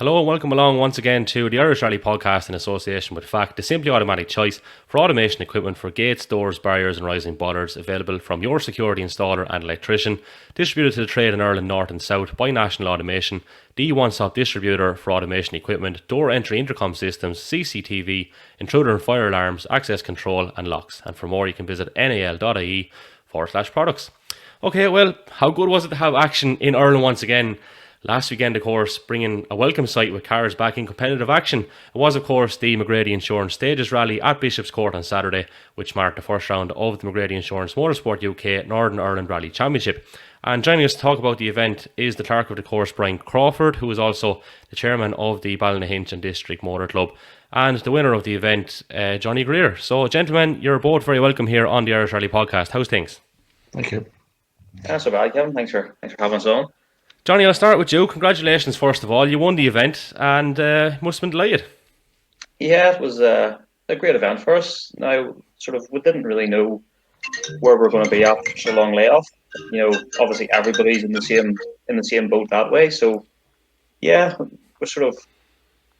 Hello and welcome along once again to the Irish Rally podcast in association with FACT, the simply automatic choice for automation equipment for gates, doors, barriers and rising bollards, available from your security installer and electrician, distributed to the trade in Ireland North and South by National Automation, the one-stop distributor for automation equipment, door entry intercom systems, CCTV, intruder and fire alarms, access control and locks. And for more you can visit nal.ie/products. Okay, well, how good was it to have action in Ireland once again? Last weekend, of course, bringing a welcome sight with cars back in competitive action. It was, of course, the McGrady Insurance Stages Rally at Bishop's Court on Saturday, which marked the first round of the McGrady Insurance Motorsport UK Northern Ireland Rally Championship. And joining us to talk about the event is the clerk of the course, Brian Crawford, who is also the chairman of the Ballynahinch and District Motor Club, and the winner of the event, Jonny Greer. So, gentlemen, you're both very welcome here on the Irish Rally podcast. How's things? Thank you. That's so bad, Kevin. Thanks for having us on. Jonny, I'll start with you. Congratulations, first of all. You won the event and must have been delighted. Yeah, it was a great event for us. Now, we didn't really know where we're going to be after such a long layoff. Obviously everybody's in the same boat that way. So, yeah, we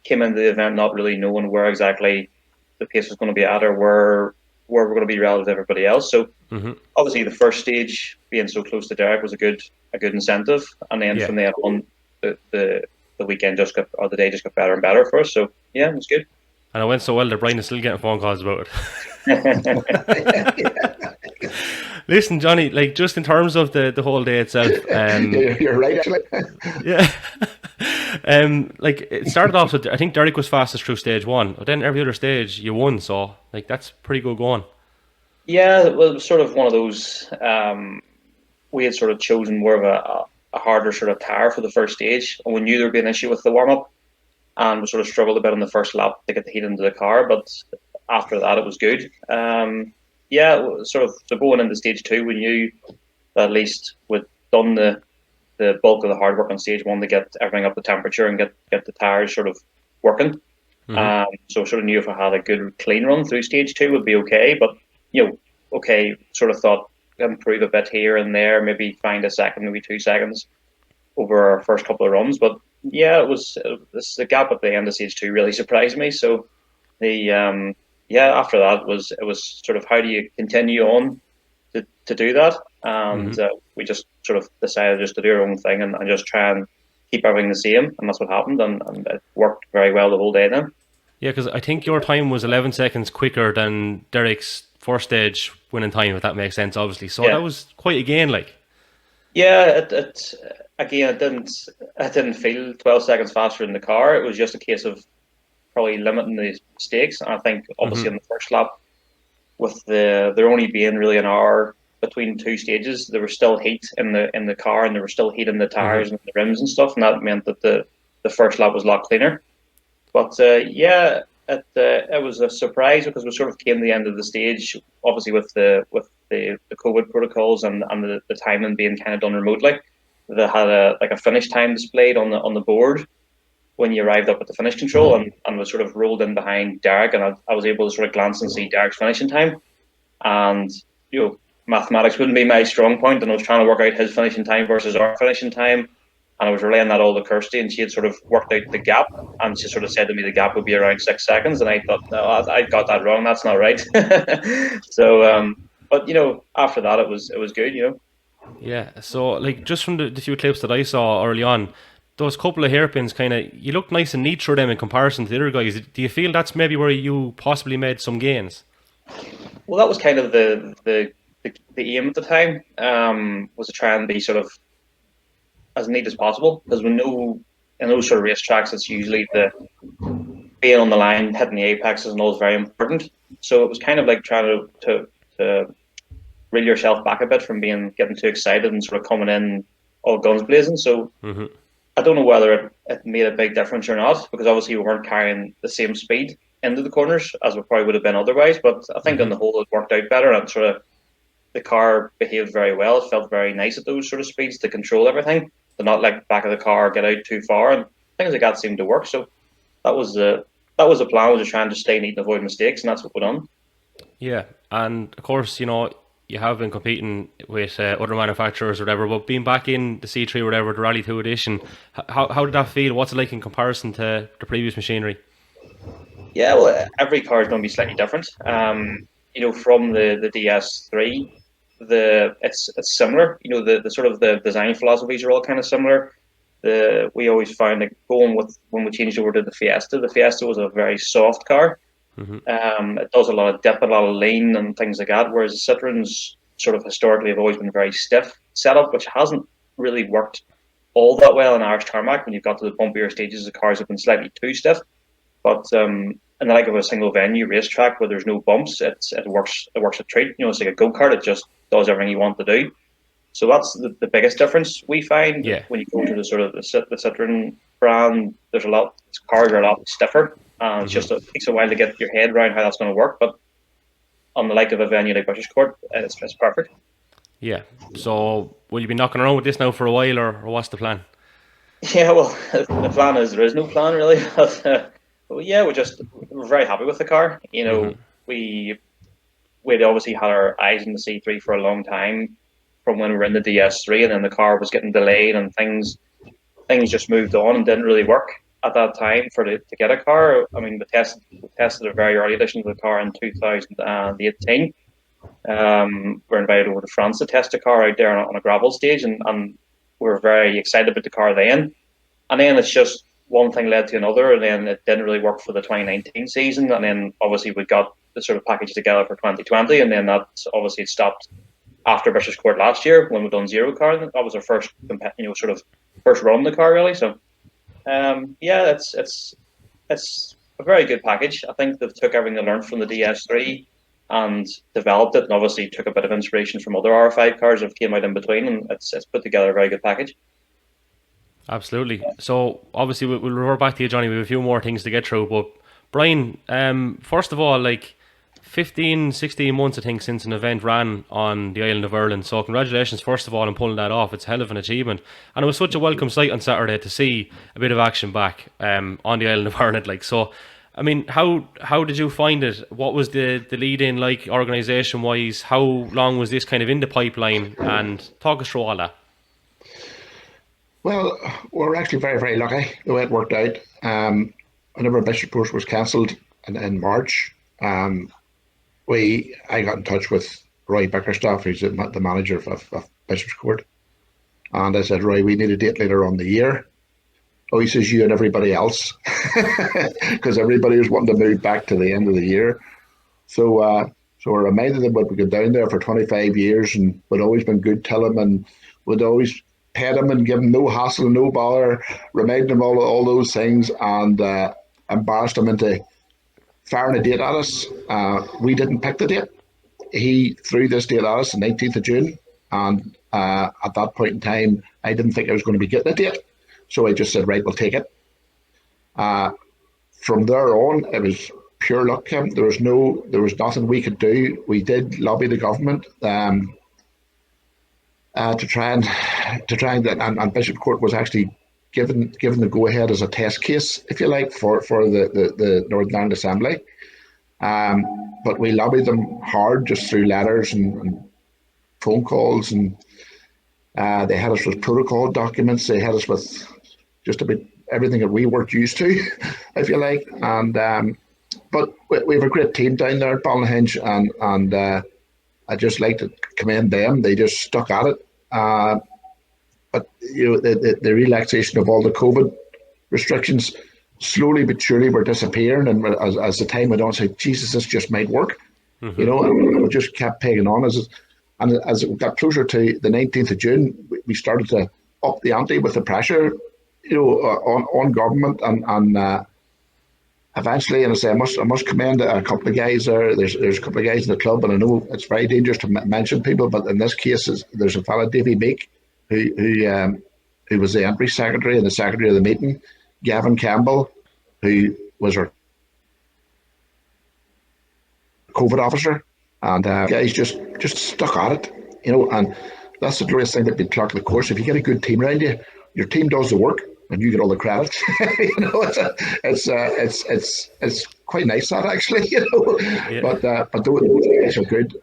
came into the event not really knowing where exactly the pace was going to be at or where we're going to be relative to everybody else. So, obviously the first stage being so close to Derek was a good incentive, and then from there on, the weekend the day just got better and better for us. So yeah, it was good. And it went so well that Brian is still getting phone calls about it. Listen, Jonny, like just in terms of the whole day itself, you're right actually. Yeah. Like it started off with, I think Derek was fastest through stage one, but then every other stage you won, so like that's pretty good going. Yeah, it was sort of one of those. We had sort of chosen more of a harder sort of tire for the first stage, and we knew there would be an issue with the warm up, and we sort of struggled a bit on the first lap to get the heat into the car. But after that, it was good. So going into stage two, we knew that at least we'd done the bulk of the hard work on stage one to get everything up to temperature and get the tires sort of working. So sort of knew if I had a good clean run through stage two would be okay. But sort of thought improve a bit here and there, maybe find a second, maybe 2 seconds over our first couple of runs. But yeah, the gap at the end of stage two really surprised me. So after that it was sort of how do you continue on to do that, and we just sort of decided just to do our own thing and just try and keep everything the same, and that's what happened, and it worked very well the whole day then. Yeah, because I think your time was 11 seconds quicker than Derek's first stage winning time, if that makes sense, obviously. So that was quite a gain, like. Yeah, it didn't feel 12 seconds faster in the car. It was just a case of probably limiting the mistakes. And I think obviously in the first lap, with there only being really an hour between two stages, there was still heat in the car, and there was still heat in the tires and the rims and stuff, and that meant that the first lap was a lot cleaner. But it was a surprise because we sort of came to the end of the stage, obviously with the COVID protocols and the timing being kind of done remotely. They had a finish time displayed on the board when you arrived up at the finish control, and was sort of rolled in behind Derek, and I was able to sort of glance and see Derek's finishing time. And mathematics wouldn't be my strong point, and I was trying to work out his finishing time versus our finishing time. And I was relaying that all to Kirsty, and she had sort of worked out the gap, and she sort of said to me the gap would be around 6 seconds, and I thought, no, I got that wrong. That's not right. So, but after that, it was good. Yeah. So, like, just from the few clips that I saw early on, those couple of hairpins, kind of, you looked nice and neat through them in comparison to the other guys. Do you feel that's maybe where you possibly made some gains? Well, that was kind of the aim at the time, was to try and be sort of as neat as possible, because we know in those sort of racetracks it's usually the being on the line, hitting the apexes and all is very important. So it was kind of like trying to reel yourself back a bit from getting too excited and sort of coming in all guns blazing. So I don't know whether it made a big difference or not, because obviously we weren't carrying the same speed into the corners as we probably would have been otherwise. But I think on the whole it worked out better, and sort of the car behaved very well. It felt very nice at those sort of speeds to control everything, to not let back of the car get out too far, and things like that seemed to work. So that was the plan, was to try and just stay neat and avoid mistakes, and that's what we've done. Yeah, and of course, you have been competing with other manufacturers or whatever, but being back in the C3 or whatever, the Rally 2 edition, how did that feel? What's it like in comparison to the previous machinery? Yeah, well, every car is going to be slightly different. From the DS3, it's similar. The sort of the design philosophies are all kind of similar. We always found that going with when we changed over to the Fiesta. The Fiesta was a very soft car. It does a lot of dip, a lot of lean, and things like that. Whereas the Citroens sort of historically have always been very stiff setup, which hasn't really worked all that well in Irish tarmac. When you've got to the bumpier stages, the cars have been slightly too stiff. But in the like of a single venue racetrack where there's no bumps, it works a treat. It's like a go-kart. It just does everything you want to do. So that's the biggest difference we find. When you go to the sort of the Citroen brand. There's cars are a lot stiffer. It's just it takes a while to get your head around how that's going to work. But on the like of a venue like British Court, it's perfect. Yeah. So will you be knocking around with this now for a while, or what's the plan? Yeah, well, the plan is there is no plan really. But yeah, we're very happy with the car. We'd obviously had our eyes on the C3 for a long time from when we were in the DS3, and then the car was getting delayed and things just moved on and didn't really work at that time to get a car. I mean, we tested a very early edition of the car in 2018. We're invited over to France to test a car out there on a gravel stage, and we were very excited about the car then. And then it's just one thing led to another, and then it didn't really work for the 2019 season. And then obviously we got the sort of package together for 2020, and then that obviously stopped after British Court last year when we done zero car. That was our first, sort of first run the car really. So yeah, it's a very good package. I think they've took everything they learned from the DS3 and developed it, and obviously took a bit of inspiration from other R5 cars that came out in between, and it's put together a very good package. Absolutely. So obviously we'll revert back to you, Johnny. We have a few more things to get through, but Brian, first of all, like 15, 16 months I think since an event ran on the island of Ireland, so congratulations first of all on pulling that off. It's a hell of an achievement, and it was such a welcome sight on Saturday to see a bit of action back on the island of Ireland. So I mean, how did you find it? What was the lead in like organisation wise? How long was this kind of in the pipeline? And talk us through all that. Well, we're actually very, very lucky the way it worked out. Whenever Bishop Court was cancelled in March, I got in touch with Roy Bickerstaff, who's the manager of Bishop's Court, and I said, Roy, we need a date later on the year. Oh, he says, you and everybody else, because everybody was wanting to move back to the end of the year. So we reminded them that we got down there for 25 years and we'd always been good to him, and we'd always pet him and give him no hassle, no bother, remind him all those things, and embarrassed him into firing a date at us. We didn't pick the date. He threw this date at us, the 19th of June, and at that point in time, I didn't think I was going to be getting a date. So I just said, right, we'll take it. From there on, it was pure luck, Kim. There was nothing we could do. We did lobby the government to try and Bishop Court was actually given the go ahead as a test case, if you like, for the Northern Ireland Assembly. But we lobbied them hard just through letters and phone calls, and they had us with protocol documents. They had us with just about everything that we weren't used to, if you like. And but we have a great team down there at Ballinhinch, and I just like to commend them. They just stuck at it. But the relaxation of all the COVID restrictions slowly but surely were disappearing, and as the time went on, I said, Jesus, this just might work. Mm-hmm. And we just kept pegging on. As it got closer to the 19th of June, we started to up the ante with the pressure, on government, and eventually, and I must commend a couple of guys there. There's a couple of guys in the club, and I know it's very dangerous to mention people, but in this case, there's a fella, Davy Meek, who was the entry secretary and the secretary of the meeting, Gavin Campbell, who was our COVID officer, and guys just stuck at it, and that's the greatest thing that being clerk of the course. If you get a good team around you, your team does the work, and you get all the credit. It's quite nice that actually, Yeah. But those guys are good.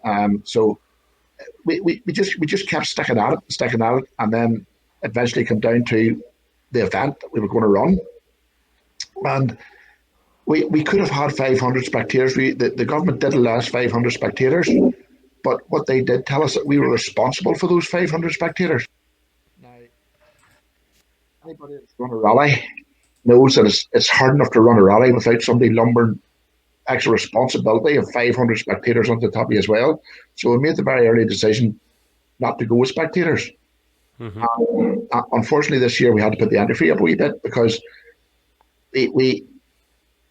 So we just kept sticking at it, and then eventually come down to the event that we were going to run, and we could have had 500 spectators. The government did allow us 500 spectators, but what they did tell us that we were responsible for those 500 spectators. Now, anybody that's run a rally knows that it's hard enough to run a rally without somebody lumbering extra responsibility of 500 spectators on the top of you as well. So we made the very early decision not to go with spectators. Unfortunately, this year we had to put the entry fee up a wee bit because we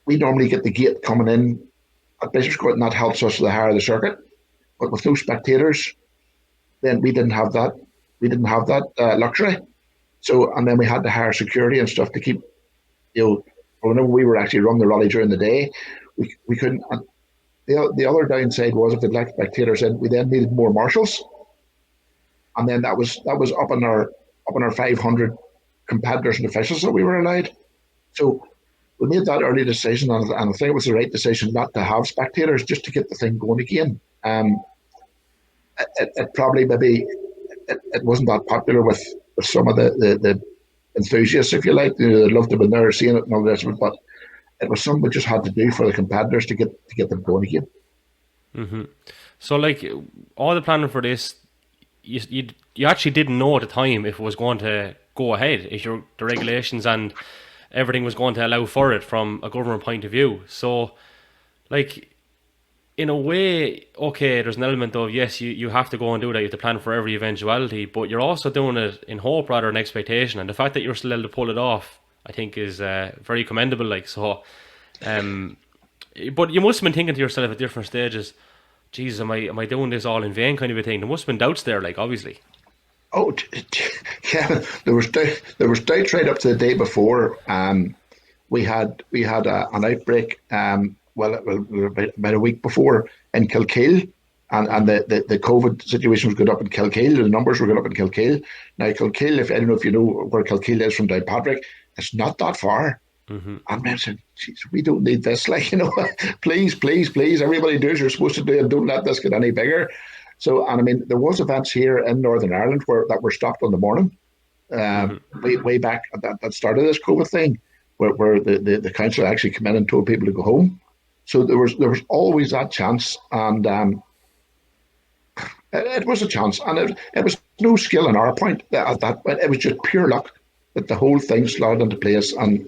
normally get the gate coming in at Bishop's Court, and that helps us to the higher the circuit. But with no spectators, then we didn't have that. We didn't have that luxury. So, and then we had to hire security and stuff to keep, whenever we were actually running the rally during the day, we couldn't. And the other downside was if they'd let spectators in, we then needed more marshals, and then that was up in our 500 competitors and officials that we were allowed. So we made that early decision, and I think it was the right decision not to have spectators, just to get the thing going again. It probably maybe it wasn't that popular with some of the enthusiasts, if you like. They'd love to have been there seeing it and all the rest of it, but it was something we just had to do for the competitors to get them going again. So, like, all the planning for this, you actually didn't know at the time if it was going to go ahead, if the regulations and everything was going to allow for it from a government point of view. So, like, in a way, okay, there's an element of, yes, you have to go and do that, you have to plan for every eventuality, but you're also doing it in hope rather than expectation, and the fact that you're still able to pull it off, I think, is very commendable. Like, so, but you must have been thinking to yourself at different stages, Jesus, am I doing this all in vain, kind of a thing? There must have been doubts there, like, obviously. Oh, yeah, there was doubts right up to the day before. We had an outbreak. About a week before in Kilkeel, and the COVID situation was good up in Kilkeel. The numbers were good up in Kilkeel. Now Kilkeel, I don't know if you know where Kilkeel is from Downpatrick, it's not that far. And I said, we don't need this. Like, please, everybody do as you're supposed to do, and don't let this get any bigger. So, and I mean, there was events here in Northern Ireland that were stopped on the morning, way back at that started this COVID thing, where the council actually came in and told people to go home. So there was always that chance, and it was a chance, and it was no skill on our point at that point. It was just pure luck that the whole thing slotted into place and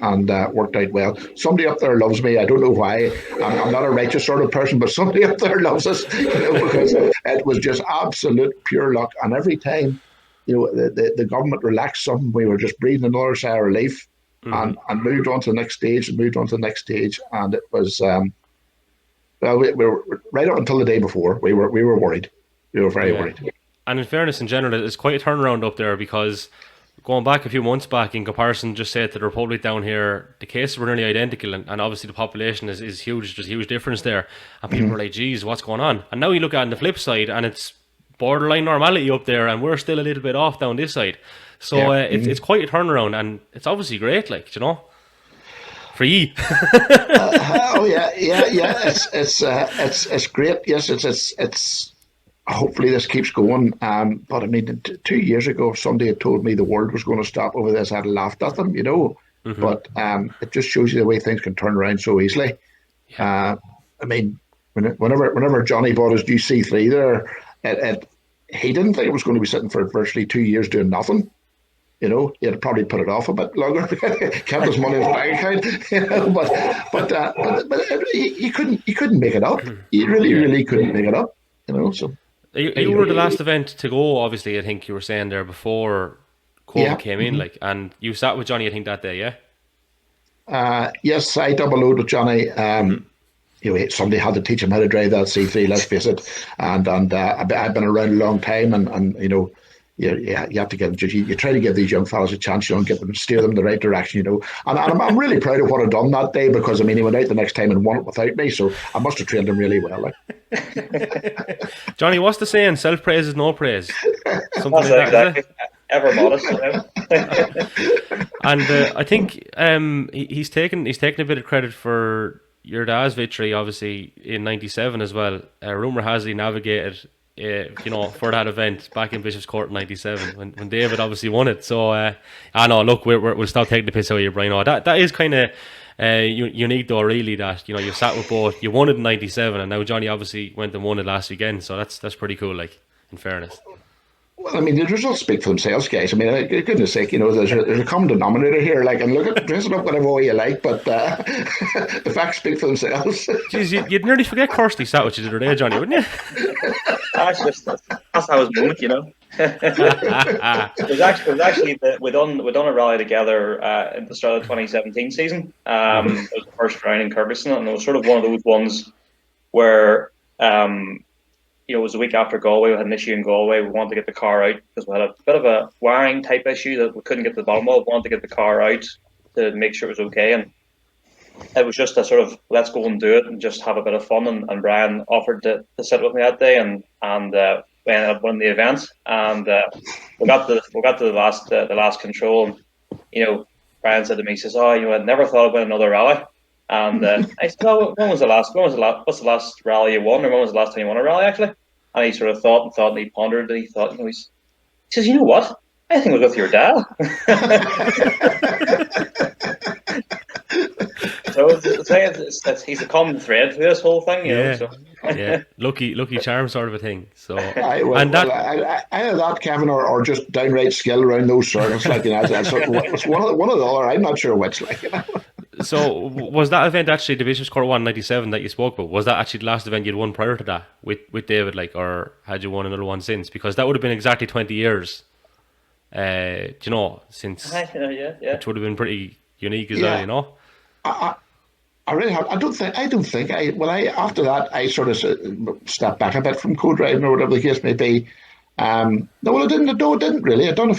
worked out well. Somebody up there loves me. I don't know why. I'm not a righteous sort of person, but somebody up there loves us, because it was just absolute pure luck. And every time, the government relaxed something, we were just breathing another sigh of relief, and moved on to the next stage, and it was. We were right up until the day before. We were worried. We were very worried. And in fairness, in general, it's quite a turnaround up there, because going back a few months back, in comparison, just say to the Republic down here, the cases were nearly identical, and obviously the population is huge. There's a huge difference there, and people were like, "Geez, what's going on?" And now you look at it on the flip side, and it's borderline normality up there, and we're still a little bit off down this side. So it's quite a turnaround, and it's obviously great, like, for ye. It's great. Yes, it's hopefully this keeps going. But I mean, 2 years ago, if somebody had told me the world was going to stop over this, I'd have laughed at them, But it just shows you the way things can turn around so easily. I mean, whenever Jonny bought his new C3 there, he didn't think it was going to be sitting for virtually 2 years doing nothing. He had probably put it off a bit longer, kept his money in his bank account, but he couldn't make it up. He really couldn't make it up, So you were the last event to go. Obviously, I think you were saying there before COVID came in, like, and you sat with Jonny, I think, that day, yeah. Yes, I double load with Jonny. Somebody had to teach him how to drive that C3. Let's face it, and I've been around a long time, and you have to get them. You try to give these young fellas a chance, and get them, steer them in the right direction, And I'm really proud of what I've done that day, because I mean, he went out the next time and won it without me, so I must have trained him really well. Jonny, what's the saying? Self praise is no praise. Something like that, exactly. Ever modest. And I think he's taken a bit of credit for your dad's victory, obviously in '97 as well. Rumor has he navigated for that event back in Bishop's Court in '97 when David obviously won it. So I know. Look, we'll stop taking the piss out of you, Brian. No, that is kind of unique though, really. That you sat with both. You won it in '97, and now Jonny obviously went and won it last weekend. So that's pretty cool. Like, in fairness. Well, I mean, the results speak for themselves, guys. I mean, goodness sake, there's a common denominator here. Like, and look at dressing up whatever way you like, but the facts speak for themselves. Jeez, you'd nearly forget Kirsty sat with you the other day, Jonny, wouldn't you? That's how his moment, It was actually we done a rally together at the start of the 2017 season. It was the first round in Kyrgyzstan, and it was sort of one of those ones where it was a week after Galway. We had an issue in Galway. We wanted to get the car out because we had a bit of a wiring type issue that we couldn't get to the bottom of. We wanted to get the car out to make sure it was okay, and it was just a sort of let's go and do it and just have a bit of fun. And Brian offered to sit with me that day, and we ended up winning the event. And we got to the last control, and Brian said to me, he says, "Oh, I never thought I'd win another rally." And I said, "Oh, what's the last rally you won, or when was the last time you won a rally, actually?" And he sort of thought, and he pondered, and he thought, he says, "You know what? I think it was with your dad." So he's a common thread for this whole thing, So. Yeah, lucky charm sort of a thing. So either that, Kevin, or just downright skill around those circles, like it's one or the other. I'm not sure which, like. So was that event actually the Bishop's Court 197 that you spoke about? Was that actually the last event you'd won prior to that with David, like, or had you won another one since? Because that would have been exactly 20 years. Since which would have been pretty unique as well, I really have. I don't think after that I sort of stepped back a bit from code riding or whatever the case may be. No, well, it didn't really. I'd done a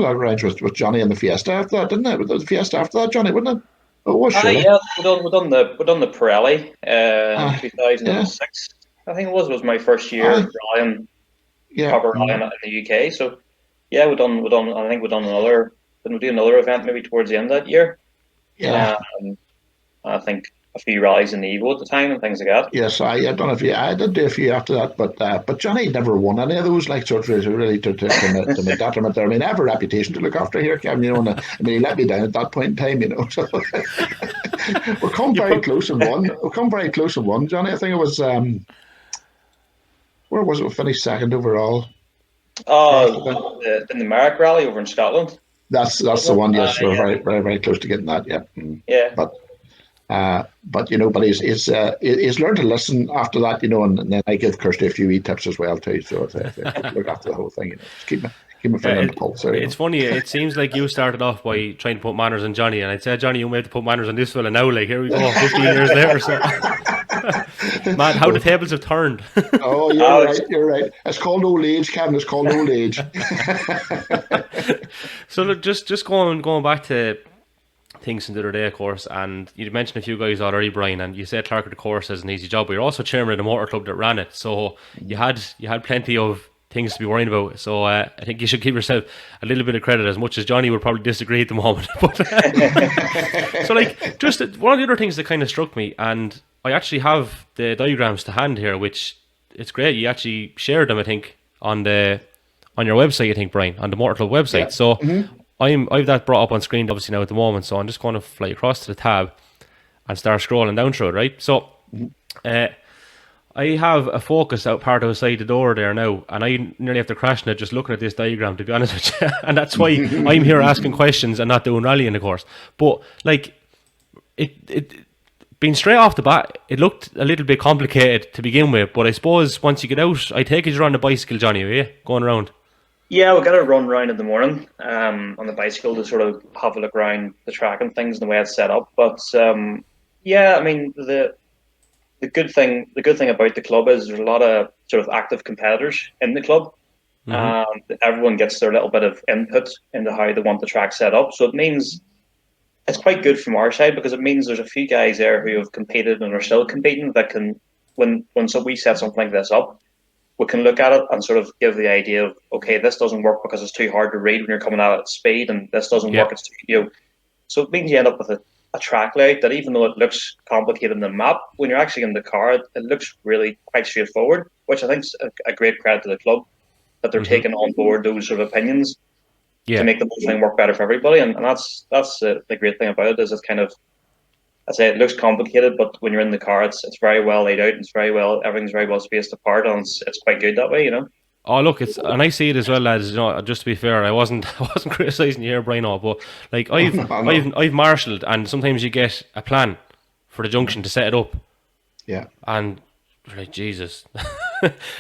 lot of rides with Jonny in the Fiesta after that, didn't I? It was the Fiesta after that, Jonny, wasn't it? Oh, it was, surely. Yeah, we done the Pirelli in 2006. I think it was my first year rallying, proper rallying in the UK. So yeah, we done. I think we done another. Didn't we do another event maybe towards the end of that year? Yeah. I think a few rallies in the Evo at the time and things like that. Yes, I done a few. I did do a few after that, but Jonny never won any of those. Like, sort of really to my detriment there. I mean, I have a reputation to look after here, Kevin. And he let me down at that point in time. So we'll come very close and won. We'll come very close and won, Jonny. I think it was where was it? We finished second overall. Oh, in the Merrick Rally over in Scotland. That's the one. Yes, we're very, very, very close to getting that. Yeah. Yeah. But he's learned to listen after that, and then I give Kirsty a few wee tips as well too. So I look after the whole thing, Just keep my finger on the pulse. It's funny. It seems like you started off by trying to put manners on Jonny, and I'd say, Jonny, you may have to put manners on this fella now. Like, here we go, 15 years later. So, man, how the tables have turned. Oh, you're right. It's called old age, Kevin. It's called old age. So look, just going back to things in the other day, of course, and you mentioned a few guys already, Brian, and you said clerk of the course is an easy job, but you're also chairman of the motor club that ran it, so you had plenty of things to be worrying about. So I think you should give yourself a little bit of credit, as much as Jonny would probably disagree at the moment. But so, like, just one of the other things that kind of struck me, and I actually have the diagrams to hand here, which it's great. You actually shared them, I think, on your website, I think, Brian, on the motor club website. Yeah. So. Mm-hmm. I've that brought up on screen obviously now at the moment, so I'm just going to fly across to the tab and start scrolling down through it, right? So I have a Focus out part outside the door there now, and I nearly have to crash it just looking at this diagram, to be honest with you. And that's why I'm here asking questions and not doing rallying, of course. But like it being straight off the bat, it looked a little bit complicated to begin with, but I suppose once you get out, I take it you're on the bicycle, Jonny, are you? Going around. Yeah, we got a run round in the morning on the bicycle to sort of have a look around the track and things and the way it's set up. But yeah, I mean the good thing about the club is there's a lot of sort of active competitors in the club. Mm-hmm. Everyone gets their little bit of input into how they want the track set up. So it means it's quite good from our side, because it means there's a few guys there who have competed and are still competing that can, when we set something like this up, we can look at it and sort of give the idea of, okay, this doesn't work because it's too hard to read when you're coming out at speed, and this doesn't work. It's too, So it means you end up with a track layout that, even though it looks complicated in the map, when you're actually in the car, it looks really quite straightforward. which I think is a great credit to the club, that they're taking on board those sort of opinions to make the whole thing work better for everybody. And that's the great thing about it, is it's kind of, I say it looks complicated, but when you're in the car, it's very well laid out, and everything's very well spaced apart, and it's quite good that way, you know. Oh look, and I see it as well, lads. You know, just to be fair, I wasn't criticising you here, Brian, but like I've marshalled, and sometimes you get a plan for the junction to set it up. Yeah. And like Jesus,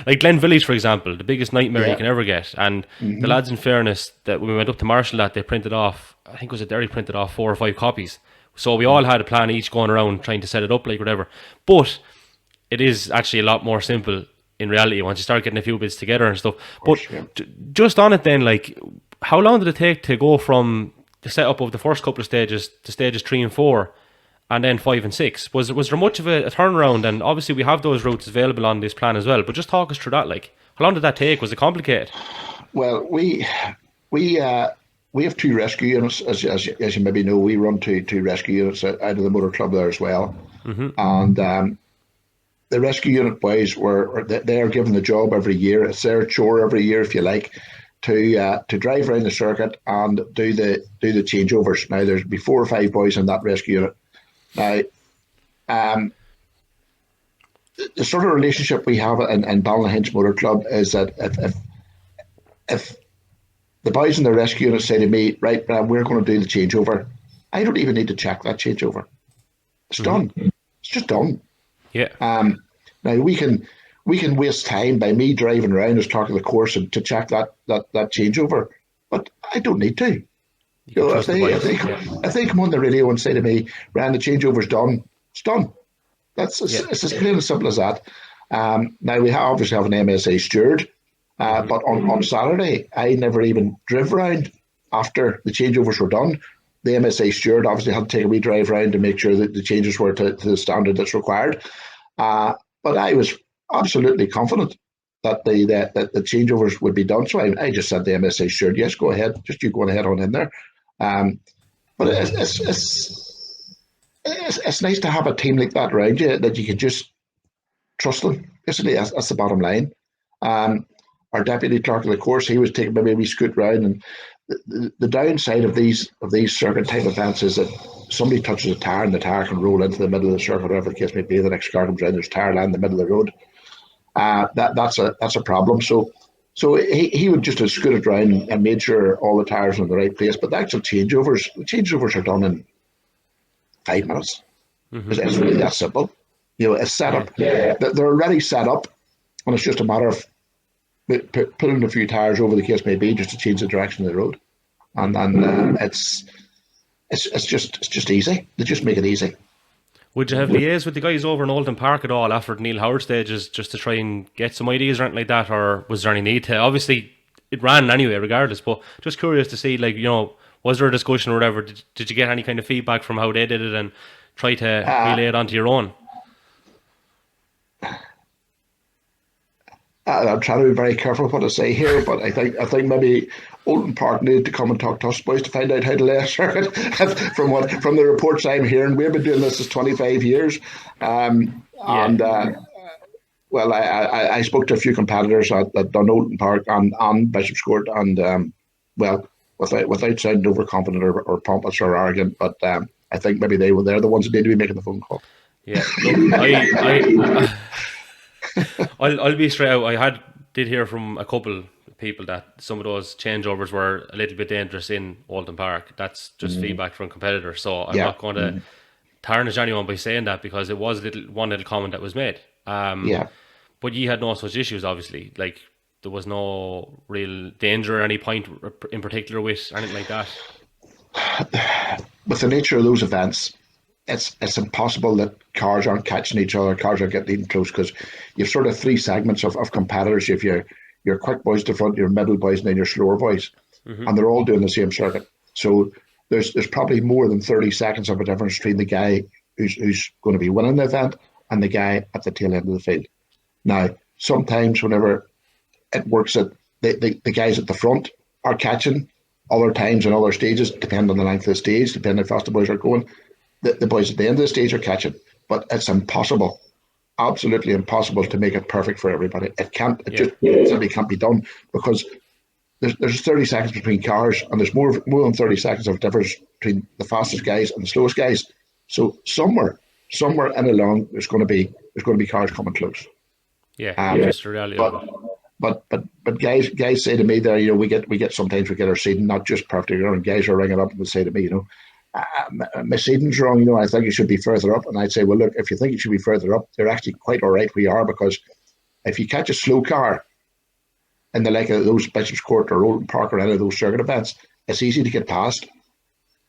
like Glen Village, for example, the biggest nightmare you can ever get. And the lads, in fairness, that when we went up to marshal that, they printed off, I think it was a Derry printed off 4 or 5 copies. So we all had a plan, each going around trying to set it up, like whatever. But it is actually a lot more simple in reality once you start getting a few bits together and stuff. But just on it then, like, how long did it take to go from the setup of the first couple of stages to stages 3 and 4, and then 5 and 6? Was there much of a turnaround? And obviously we have those routes available on this plan as well. But just talk us through that. Like, how long did that take? Was it complicated? Well, we have 2 rescue units, as you maybe know. We run two rescue units out of the motor club there as well, and the rescue unit boys they're given the job every year. It's their chore every year, if you like, to drive around the circuit and do the changeovers. Now there's be 4 or 5 boys in that rescue unit. Now, the sort of relationship we have in Ballynahinch Motor Club is that if the boys in the rescue unit say to me, right, we're going to do the changeover, I don't even need to check that changeover. It's done. It's just done. Yeah. Now we can waste time by me driving around as part of the course and to check that changeover, but I don't need to. You know, if they come on the radio and say to me, "Ryan, the changeover's done," it's done. It's as plain and simple as that. Now we obviously have an MSA steward, but on Saturday I never even drove around after the changeovers were done. The MSA steward obviously had to take a wee drive around to make sure that the changes were to the standard that's required. But I was absolutely confident that the changeovers would be done. So I just said to the MSA steward, yes, go ahead, just you go ahead on in there. But it's nice to have a team like that around you that you can just trust them. Basically, that's the bottom line. Our deputy clerk of the course, he was taking maybe a wee scoot round, and the downside of these circuit type events is that somebody touches a tyre and the tyre can roll into the middle of the circuit, whatever the case may be. The next car comes around, there's tyre line in the middle of the road. That's a problem. So he would just have scooted around and made sure all the tyres are in the right place. But the actual changeovers are done in 5 minutes. It's really that simple. You know, it's set up. They're already set up, and it's just a matter of putting a few tyres over the case may be just to change the direction of the road, and it's just easy. They just make it easy. Would you have liaised with the guys over in Oldham Park at all after the Neil Howard stages just to try and get some ideas or anything like that, or was there any need to? Obviously it ran anyway regardless, but just curious to see, like, you know, was there a discussion or whatever? Did you get any kind of feedback from how they did it and try to relay it onto your own? I'm trying to be very careful what I say here, but I think maybe Oldham Park needed to come and talk to us boys to find out how to lay a circuit. From the reports I'm hearing, we've been doing this for 25 years, and well, I spoke to a few competitors at Donegal Park and Bishop's Court, and well, without sounding overconfident or pompous or arrogant, but I think maybe they're the ones that need to be making the phone call. Yeah, look, I'll be straight out. I did hear from a couple of people that some of those changeovers were a little bit dangerous in Oldham Park. That's just feedback from competitors. So I'm not going to tarnish anyone by saying that, because it was one little comment that was made. But you had no such issues, obviously. Like, there was no real danger at any point in particular with anything like that. With the nature of those events, it's impossible that cars aren't catching each other, cars are getting even close, because you've sort of 3 segments of competitors. You've your quick boys to front, your middle boys, and then your slower boys, and they're all doing the same circuit. So there's probably more than 30 seconds of a difference between the guy who's going to be winning the event and the guy at the tail end of the field. Now, sometimes whenever it works that the guys at the front are catching, other times in other stages, depending on the length of the stage, depending how fast the boys are going, the boys at the end of the stage are catching. But it's impossible absolutely impossible to make it perfect for everybody. It can't. It just simply can't be done, because there's 30 seconds between cars, and there's more than 30 seconds of difference between the fastest guys and the slowest guys. So somewhere in along, there's going to be cars coming close. Yeah, just the reality of it. But guys say to me there, we get sometimes we get our seeding not just perfectly wrong, and guys are ringing up and would say to me, my seeding's wrong, I think you should be further up. And I'd say, well, look, if you think you should be further up, they're actually quite all right we are, because if you catch a slow car in the like of those Bishop's Court or Oldham Park or any of those circuit events, it's easy to get past.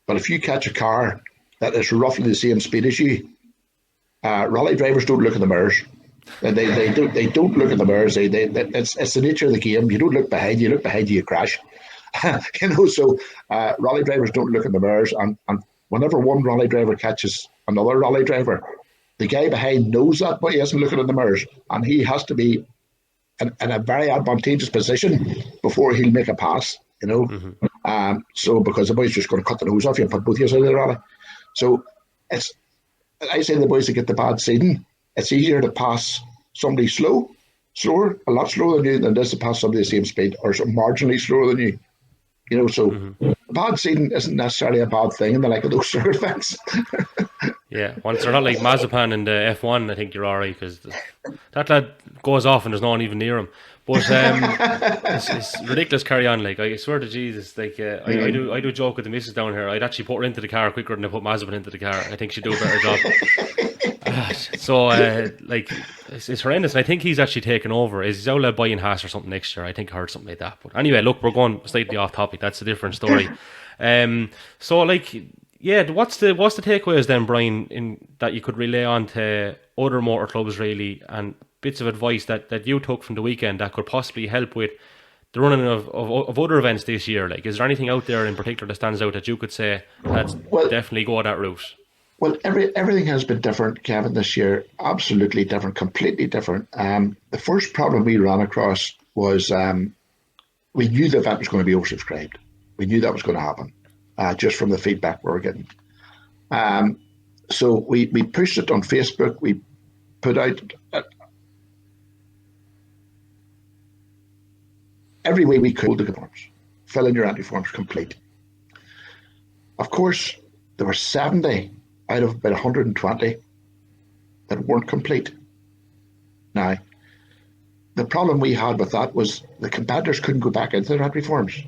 But if you catch a car that is roughly the same speed as you, rally drivers don't look in the mirrors. They don't look in the mirrors. It's the nature of the game. You don't look behind you. You look behind you, you crash. So rally drivers don't look in the mirrors, and whenever one rally driver catches another rally driver, the guy behind knows that, but he isn't looking in the mirrors, and he has to be in a very advantageous position before he'll make a pass. So because the boy's just going to cut the nose off you and put both of you out of the rally. So I say the boys that get the bad seeding, it's easier to pass somebody slower, a lot slower than you, than it is to pass somebody the same speed or marginally slower than you. So bad seeding isn't necessarily a bad thing in the like of those circuit events. Yeah, once they're not like Mazepin in the F1, I think you're alright, because that lad goes off and there's no one even near him. But it's ridiculous carry on. Like, I swear to Jesus, like I do joke with the missus down here. I'd actually put her into the car quicker than I put Mazepin into the car. I think she'd do a better job. It's horrendous. And I think he's actually taken over. Is Zola buying Haas or something next year? I think I heard something like that. But anyway, look, we're going slightly off topic. That's a different story. What's the takeaways then, Brian, that you could relay on to other motor clubs really, and bits of advice that you took from the weekend that could possibly help with the running of other events this year? Like, is there anything out there in particular that stands out that you could say definitely go that route? Well, everything has been different, Kevin, this year. Absolutely different, completely different. The first problem we ran across was we knew the event was going to be oversubscribed. We knew that was going to happen, just from the feedback we were getting. So we pushed it on Facebook. We put out every way we could the forms. Fill in your entry forms, complete. Of course, there were 70 out of about 120 that weren't complete. Now, the problem we had with that was the competitors couldn't go back into their entry forms.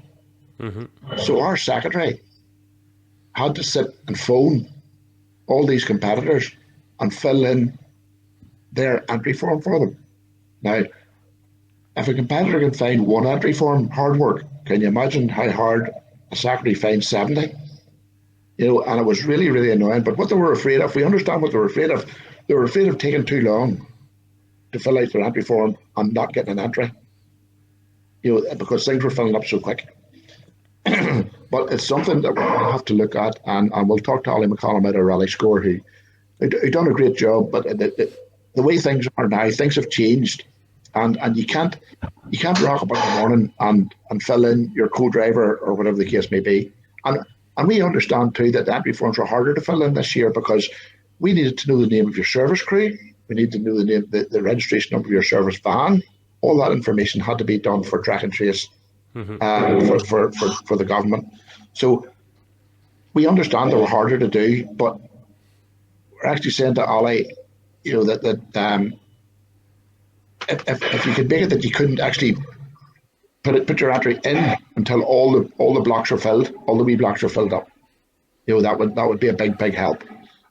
So our secretary had to sit and phone all these competitors and fill in their entry form for them. Now, if a competitor can find one entry form, hard work, can you imagine how hard a secretary finds 70? And it was really, really annoying. But what they were afraid of, we understand what they were afraid of. They were afraid of taking too long to fill out their entry form and not getting an entry, because things were filling up so quick. But it's something that we'll have to look at, and we'll talk to Ollie McCollum at our rally score, who done a great job. But the way things are now, things have changed, and you can't rock up in the morning and fill in your co-driver or whatever the case may be. And we understand too that the entry forms were harder to fill in this year because we needed to know the name of your service crew. We needed to know the registration number of your service van. All that information had to be done for track and trace for the government. So we understand they were harder to do, but we're actually saying to Ollie, that if you could make it that you couldn't actually put your entry in until all the blocks are filled, all the wee blocks are filled up, that would be a big help.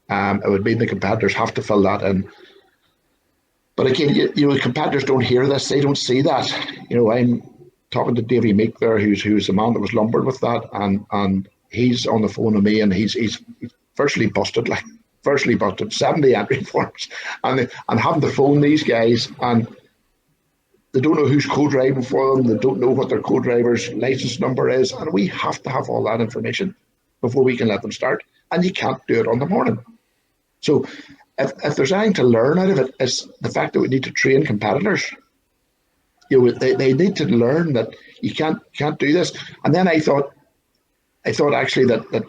It would mean the competitors have to fill that in. But again, competitors don't hear this; they don't see that. I'm talking to Davy Meek there, who's the man that was lumbered with that, and he's on the phone with me, and he's virtually busted, 70 entry forms, and having to phone these guys, and they don't know who's co-driving for them. They don't know what their co-driver's license number is, and we have to have all that information before we can let them start. And you can't do it on the morning. So if there's anything to learn out of it, it's the fact that we need to train competitors. They need to learn that you can't do this. And then I thought actually that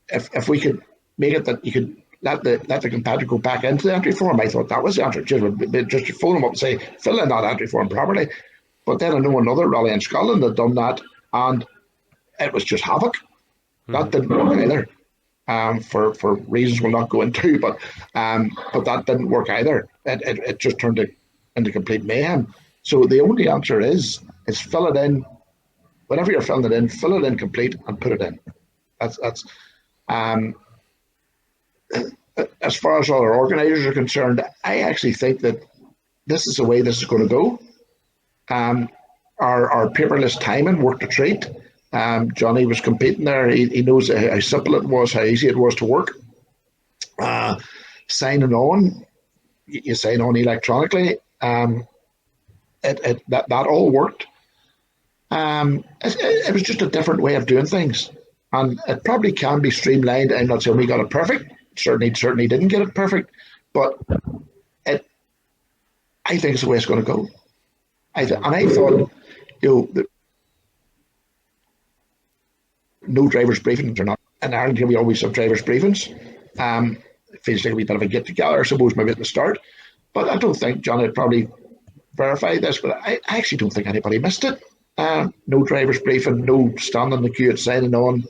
if we could make it that you could let the competitor go back into the entry form. I thought that was the answer. Just phone them up and say, fill in that entry form properly. But then I know another rally in Scotland that done that, and it was just havoc. That didn't work either. For reasons we'll not go into, but that didn't work either. It just turned into complete mayhem. So the only answer is fill it in. Whatever you're filling it in, fill it in complete and put it in. That's um, as far as other organisers are concerned. I actually think that this is the way this is going to go. Our paperless timing worked a treat. Jonny was competing there. He knows how simple it was, how easy it was to work. Signing on, you sign on electronically. That all worked. It was just a different way of doing things, and it probably can be streamlined. I'm not saying we got it perfect. Certainly didn't get it perfect, but I think it's the way it's going to go. I thought, no drivers' briefings or not. In Ireland, we always have drivers' briefings. It feels like a wee bit of a get together, I suppose, maybe at the start. But I don't think John had probably verified this, but I actually don't think anybody missed it. No drivers' briefing, no standing in the queue at signing on.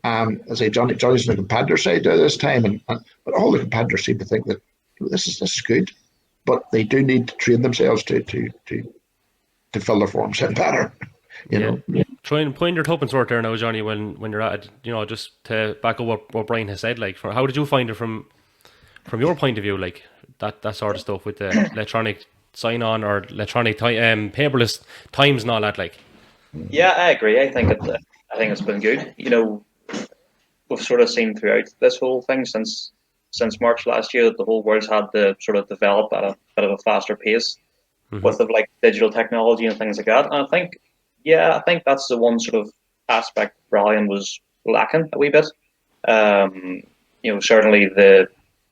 I say Johnny's on the competitor side this time, but all the competitors seem to think that this is good, but they do need to train themselves to fill their forms in better. You know. Try and point your tuppence worth there now, Johnny, when you're at it, just to back up what Brian has said. Like, how did you find it from your point of view, like that sort of stuff with the electronic sign on or electronic paperless times and all that? Like, yeah, I agree. I think it's been good. We've sort of seen throughout this whole thing since March last year that the whole world's had to sort of develop at a bit of a faster pace with the digital technology and things like that. And I think that's the one sort of aspect rallying was lacking a wee bit. Certainly the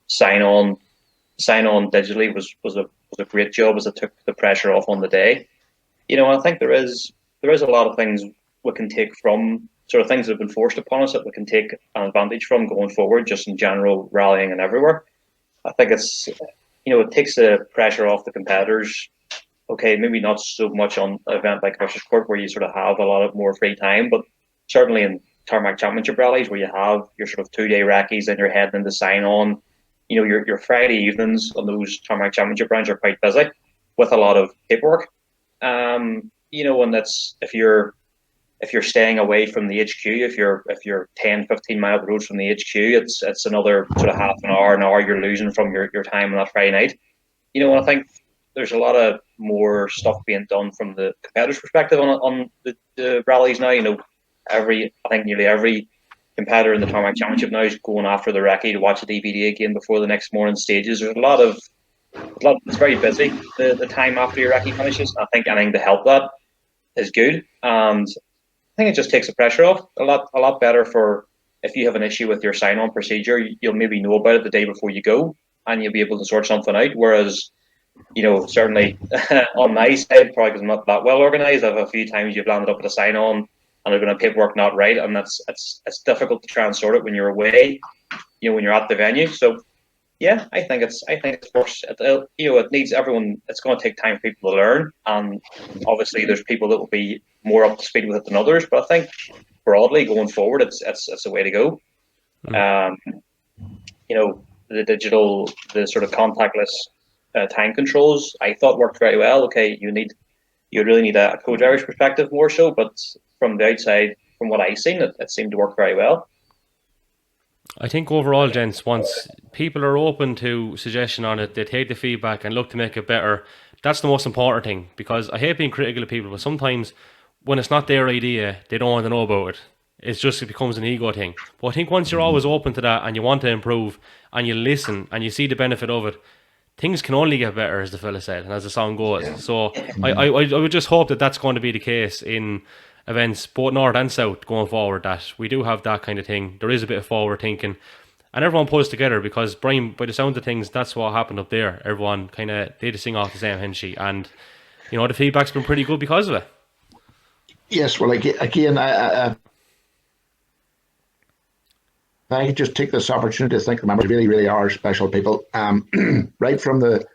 sign on digitally was a great job, as it took the pressure off on the day. I think there is a lot of things we can take from sort of things that have been forced upon us that we can take an advantage from going forward, just in general rallying and everywhere. I think it's it takes the pressure off the competitors. Okay, maybe not so much on an event like Versus Court where you sort of have a lot of more free time, but certainly in Tarmac Championship rallies where you have your sort of 2-day recce's and you're heading into sign on, your Friday evenings on those Tarmac Championship rounds are quite busy with a lot of paperwork. And that's if you're staying away from the HQ, if you're 10-15 miles road from the HQ, it's another sort of half an hour you're losing from your time on that Friday night. And I think there's a lot of more stuff being done from the competitor's perspective on the rallies now. I think nearly every competitor in the Tarmac Championship now is going after the recce to watch the DVD again before the next morning stages. There's a lot of it's very busy the time after your recce finishes. I think anything to help that is good, and I think it just takes the pressure off a lot better for if you have an issue with your sign-on procedure, you'll maybe know about it the day before you go, and you'll be able to sort something out. Whereas, certainly on my side, probably because I'm not that well organised, I've a few times you've landed up with a sign-on and there's been a paperwork not right, and it's difficult to try and sort it when you're away, when you're at the venue. So, yeah, I think it's worse. It needs everyone. It's going to take time for people to learn, and obviously there's people that will be more up to speed with it than others. But I think broadly going forward, it's the way to go. The digital, the sort of contactless time controls, I thought worked very well. Okay, you really need a co-driver's perspective more so, but from the outside, from what I've seen, it seemed to work very well. I think overall, gents, once people are open to suggestion on it, they take the feedback and look to make it better. That's the most important thing, because I hate being critical of people, but sometimes when it's not their idea, they don't want to know about it. It becomes an ego thing. But I think once you're always open to that and you want to improve and you listen and you see the benefit of it, things can only get better, as the fella said, and as the song goes. Yeah. So I would just hope that that's going to be the case in events, both north and south, going forward, that we do have that kind of thing. There is a bit of forward thinking, and everyone pulls together, because Brian, by the sound of things, that's what happened up there. Everyone kind of did sing off the same hymn sheet, and the feedback's been pretty good because of it. Yes, well, again, I could just take this opportunity to thank the members. Really, really are special people. Right from the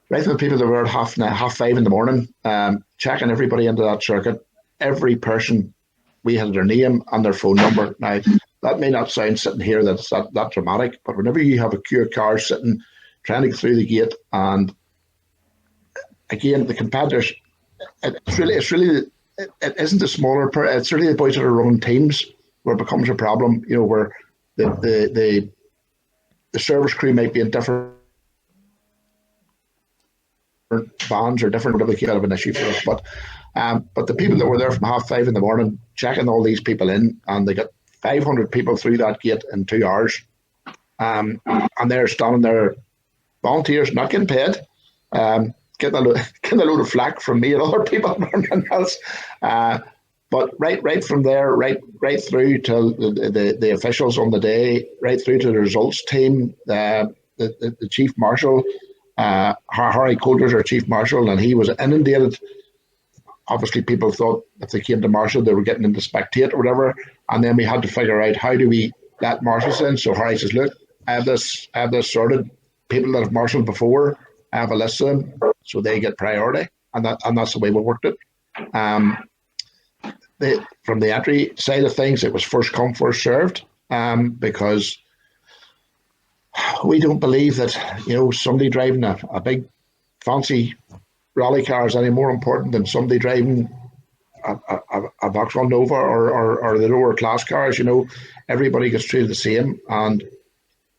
people that were at 5:30 in the morning, checking everybody into that circuit. Every person, we had their name and their phone number. Now, that may not sound sitting here that it's that dramatic, but whenever you have a queue of cars sitting, trying to get through the gate, and again, the competitors, it isn't the smaller, it's really the boys that are running teams where it becomes a problem, where the service crew might be in different bands or different, whatever, kind of an issue for us. But the people that were there from 5:30 in the morning, checking all these people in, and they got 500 people through that gate in 2 hours. And they're standing there, volunteers, not getting paid, getting a load of flack from me and other people else. But right from there, right through to the officials on the day, right through to the results team, the chief marshal, Harry Coulter's our chief marshal, and he was inundated. Obviously, people thought if they came to marshal, they were getting into spectate or whatever. And then we had to figure out, how do we let marshals in? So Harry says, look, I have this sorted. People that have marshaled before, I have a list of them, so they get priority. And that's the way we worked it. From the entry side of things, it was first come, first served, because we don't believe that somebody driving a big fancy rally car is any more important than somebody driving a Vauxhall Nova or the lower class cars. Everybody gets treated the same, and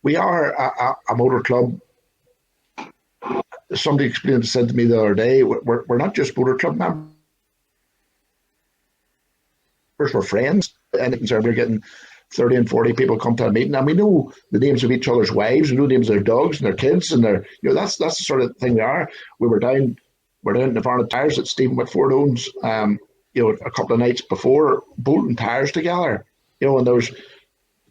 we are a motor club. Somebody said to me the other day, we're not just motor club members. We're friends, and we're getting 30 and 40 people come to a meeting, and we know the names of each other's wives, we know the names of their dogs and their kids, and that's the sort of thing we are. We're down in the Varna Tires that Stephen Whitford owns, a couple of nights before, bolting tires together, and there's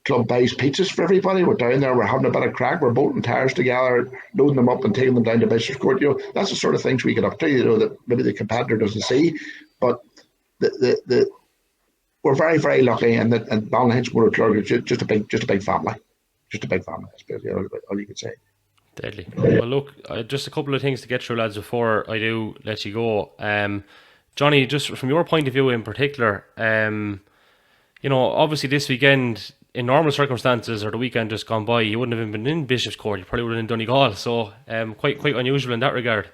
club buys pizzas for everybody. We're down there, we're having a bit of crack, we're bolting tires together, loading them up and taking them down to Bishop's Court. That's the sort of things we get up to, that maybe the competitor doesn't see. But we're very, very lucky, and Ballinhinch Motor Club is just a big family. Just a big family, I suppose, all you could say. Deadly. Well, look, just a couple of things to get through, lads, before I do let you go. Jonny, just from your point of view in particular, obviously this weekend, in normal circumstances, or the weekend just gone by, you wouldn't have been in Bishop's Court, you probably would have been in Donegal, so quite unusual in that regard.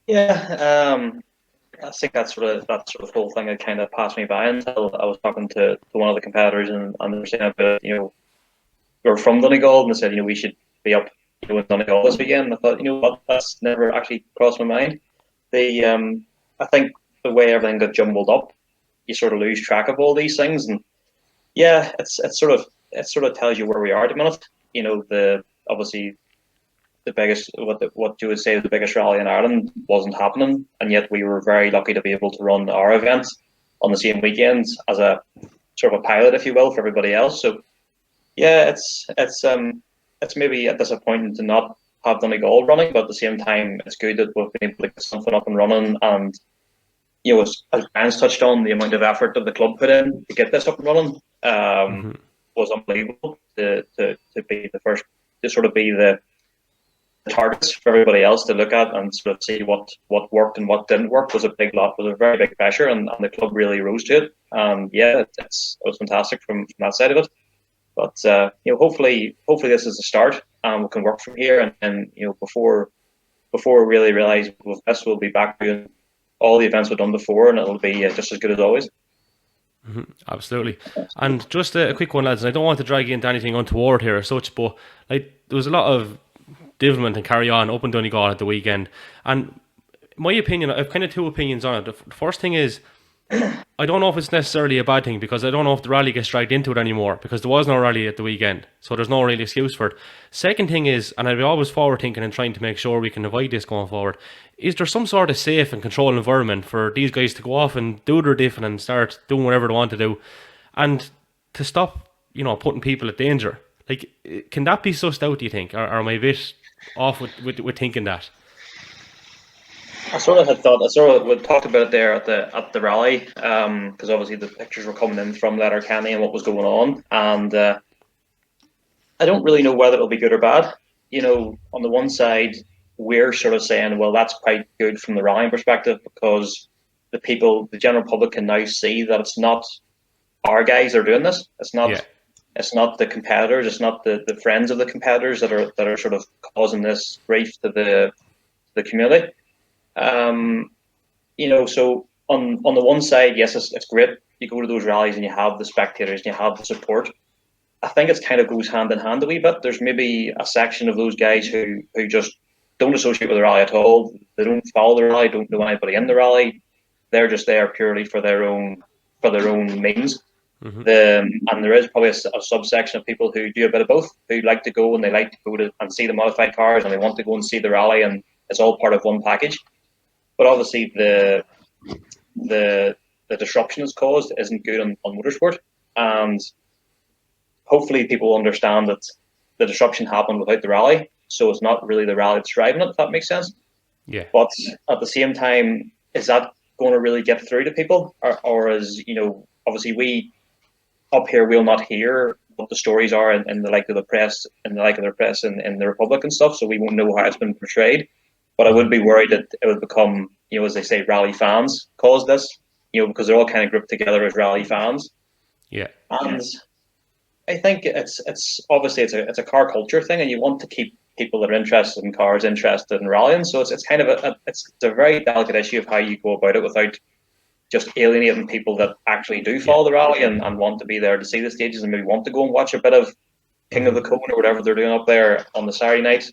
Yeah, I think that sort of whole thing had kind of passed me by until I was talking to one of the competitors, and they were saying about, we're from Donegal, and they said, we should be up in Donegal this weekend. And I thought, what, that's never actually crossed my mind. I think the way everything got jumbled up, you sort of lose track of all these things, and yeah, it sort of tells you where we are at the minute. Obviously the biggest, what you would say, the biggest rally in Ireland wasn't happening, and yet we were very lucky to be able to run our event on the same weekend as a sort of a pilot, if you will, for everybody else. So yeah, it's maybe disappointing to not have Donegal running, but at the same time, it's good that we've been able to get something up and running. And as Brian's touched on, the amount of effort that the club put in to get this up and running was unbelievable. To be the first, to sort of be the targets for everybody else to look at and sort of see what worked and what didn't work was a very big pressure, and the club really rose to it. Yeah, it was fantastic from that side of it. But hopefully this is the start, and we can work from here. And before we really realise with this, we'll be back doing all the events we've done before, and it'll be just as good as always. Absolutely. And just a quick one, lads, and I don't want to drag you into anything untoward here or such, but there was a lot of devilment and carry on up in Donegal at the weekend, and my opinion, I have kind of two opinions on it. The first thing is, I don't know if it's necessarily a bad thing, because I don't know if the rally gets dragged into it anymore, because there was no rally at the weekend, so there's no real excuse for it. Second thing is, and I'll be always forward thinking and trying to make sure we can avoid this going forward, is there some sort of safe and controlled environment for these guys to go off and do their diffing and start doing whatever they want to do, and to stop putting people at danger? Can that be sussed out, do you think, or am I a bit off with thinking that? I we talked about it there at the rally, because obviously the pictures were coming in from Letterkenny and what was going on, and I don't really know whether it'll be good or bad. On the one side, we're sort of saying, well, that's quite good from the rallying perspective, because the general public can now see that it's not our guys that are doing this. It's not. Yeah. It's not the competitors. It's not the friends of the competitors that are sort of causing this grief to the community. So on the one side, yes, it's great. You go to those rallies and you have the spectators and you have the support. I think it kind of goes hand in hand a wee bit. There's maybe a section of those guys who just don't associate with the rally at all. They don't follow the rally, don't know anybody in the rally. They're just there purely for their own means. Mm-hmm. And there is probably a subsection of people who do a bit of both, who like to go and they like to go to and see the modified cars, and they want to go and see the rally, and it's all part of one package. But obviously the disruption it's caused isn't good on motorsport, and hopefully people understand that the disruption happened without the rally, so it's not really the rally that's driving it, if that makes sense. Yeah. But at the same time, is that going to really get through to people, or is obviously we up here will not hear what the stories are in the like of the press and the like of their press in the Republic and stuff, so we won't know how it's been portrayed. But I would be worried that it would become, as they say, rally fans caused this, because they're all kind of grouped together as rally fans. Yeah. And I think it's obviously it's a car culture thing, and you want to keep people that are interested in cars interested in rallying. So it's kind of it's a very delicate issue of how you go about it without just alienating people that actually do follow the rally and want to be there to see the stages and maybe want to go and watch a bit of King of the Cone or whatever they're doing up there on the Saturday night.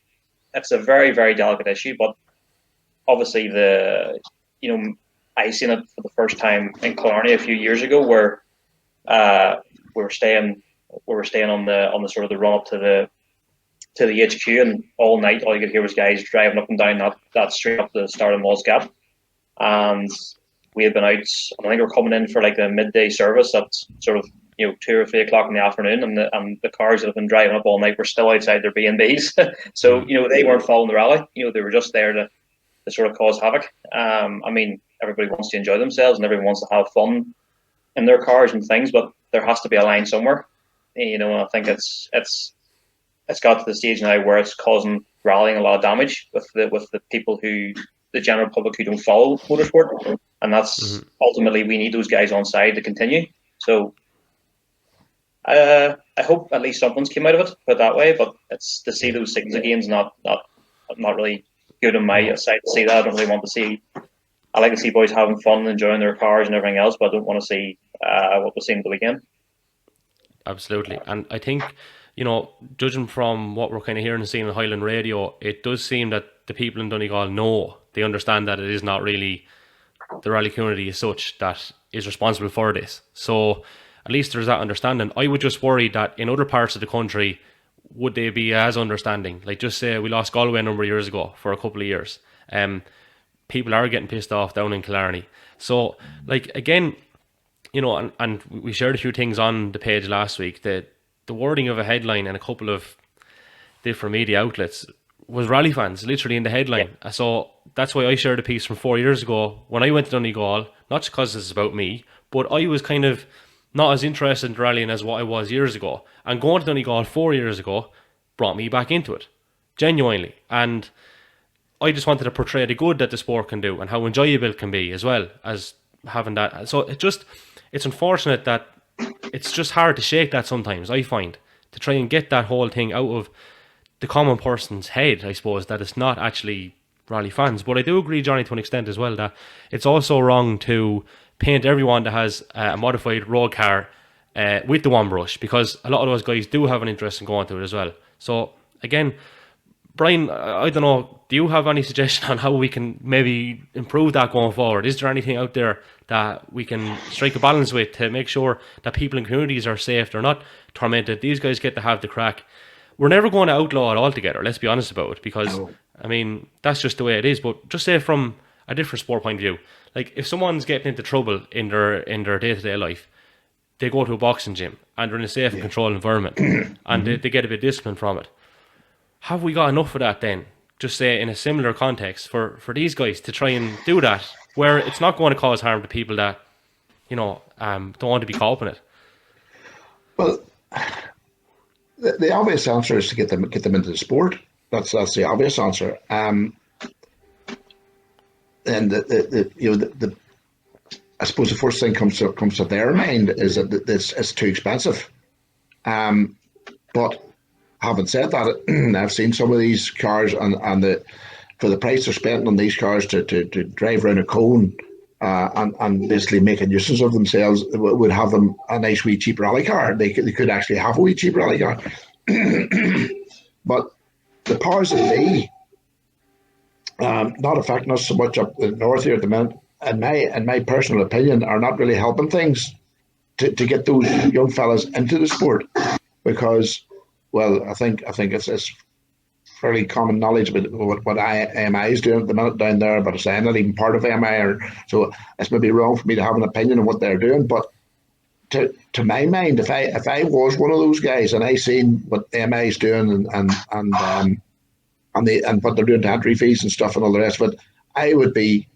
It's a very, very delicate issue, but obviously I seen it for the first time in Killarney a few years ago, where we were staying on the sort of the run up to the HQ, and all night all you could hear was guys driving up and down that street up the Start and Walls Gap, and we had been out. I think we were coming in for like a midday service at sort of 2 or 3 o'clock in the afternoon, and the cars that have been driving up all night were still outside their B&Bs. So they weren't following the rally. They were just there to sort of cause havoc. I mean, everybody wants to enjoy themselves and everyone wants to have fun in their cars and things, but there has to be a line somewhere. And I think it's got to the stage now where it's causing rallying a lot of damage with the people the general public who don't follow motorsport, and that's ultimately we need those guys on side to continue. So I hope at least something's came out of it, put it that way. But it's to see those things again is not really good on my side to see that. I don't really want to see. I like to see boys having fun and enjoying their cars and everything else, but I don't want to see what we're seeing at the weekend. Absolutely, and I think judging from what we're kind of hearing and seeing on Highland Radio, it does seem that the people in Donegal they understand that it is not really the rally community as such that is responsible for this. So at least there's that understanding. I would just worry that in other parts of the country, would they be as understanding? Like, just say we lost Galway a number of years ago for a couple of years. People are getting pissed off down in Killarney. So, like, again, and we shared a few things on the page last week. The wording of a headline and a couple of different media outlets was rally fans, literally in the headline. Yeah. So that's why I shared a piece from 4 years ago when I went to Donegal, not just because it's about me, but I was kind of not as interested in rallying as what I was years ago. And going to Donegal 4 years ago brought me back into it, genuinely. And I just wanted to portray the good that the sport can do and how enjoyable it can be, as well as having that. So it's unfortunate that it's just hard to shake that sometimes, I find, to try and get that whole thing out of the common person's head, I suppose, that it's not actually rally fans. But I do agree, Johnny, to an extent as well, that it's also wrong to paint everyone that has a modified road car with the one brush, because a lot of those guys do have an interest in going to it as well. So again, Brian, I don't know, do you have any suggestion on how we can maybe improve that going forward? Is there anything out there that we can strike a balance with to make sure that people in communities are safe, they're not tormented, these guys get to have the crack? We're never going to outlaw it altogether, let's be honest about it, because, I mean, that's just the way it is. But just say from a different sport point of view, like if someone's getting into trouble in their day-to-day life, they go to a boxing gym and they're in a safe and controlled environment and they get a bit of discipline from it. Have we got enough of that then? Just say in a similar context for these guys to try and do that, where it's not going to cause harm to people that, don't want to be caught up in it. Well, the obvious answer is to get them into the sport. That's the obvious answer. And the I suppose the first thing comes to their mind is that it's too expensive. But having said that, I've seen some of these cars and for the price they're spending on these cars to drive around a cone and basically make a nuisance of themselves would have them a nice wee cheap rally car. They could actually have a wee cheap rally car. But the powers that be, not affecting us so much up the north here at the minute, in my personal opinion, are not really helping things to get those young fellas into the sport because, well, I think it's fairly common knowledge about what AMI is doing at the minute down there, but I'm not even part of AMI, so it's maybe wrong for me to have an opinion on what they're doing. But to my mind, if I was one of those guys and I seen what AMI is doing and what they're doing to entry fees and stuff and all the rest of it, I would be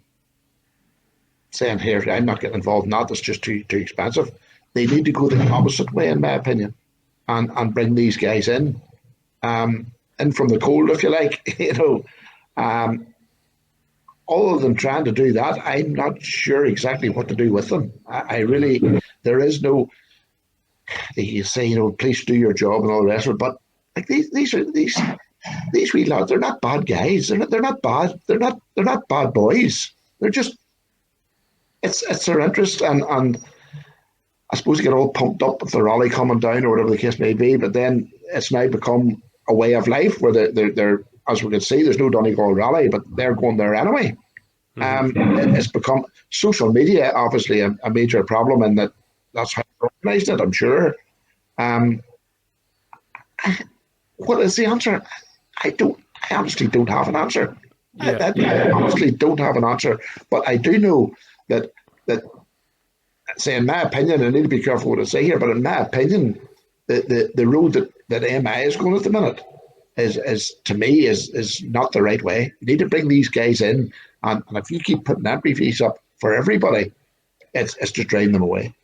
saying here, I'm not getting involved in that. It's just too expensive. They need to go the opposite way, in my opinion, and bring these guys in from the cold, if you like. Other than trying to do that, I'm not sure exactly what to do with them. I really, there is no. You say, please do your job and all the rest of it, but like these wee lads, they're not bad guys. They're not bad. They're not bad boys. They're just it's their interest and I suppose you get all pumped up with the rally coming down or whatever the case may be, but then it's now become a way of life where they're as we can see, there's no Donegal rally, but they're going there anyway. It's become social media, obviously, a major problem, and that's how they organised it, I'm sure. What is the answer? I honestly don't have an answer. Yeah. I honestly don't have an answer, but I do know that say in my opinion, I need to be careful what I say here, but in my opinion, the road that AMI is going at the minute is to me is not the right way. You need to bring these guys in, and if you keep putting entry fees up for everybody, it's just driving them away.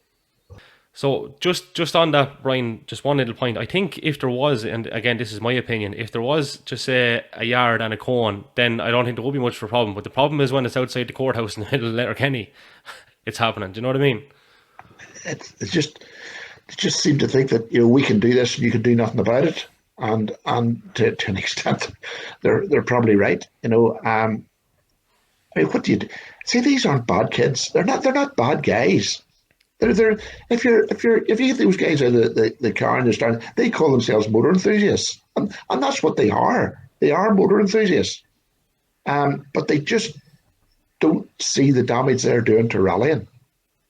So just on that, Brian, just one little point. I think if there was, and again, this is my opinion, if there was just say a yard and a cone, then I don't think there would be much of a problem. But the problem is when it's outside the courthouse in the middle of Letterkenny, it's happening. Do you know what I mean? It's just they just seem to think that we can do this and you can do nothing about it, and to an extent, they're probably right. I mean, what do you do? See, these aren't bad kids. They're not bad guys. They're if you get those guys out of the car and they're starting, they call themselves motor enthusiasts, and that's what they are. They are motor enthusiasts, but they just don't see the damage they're doing to rallying.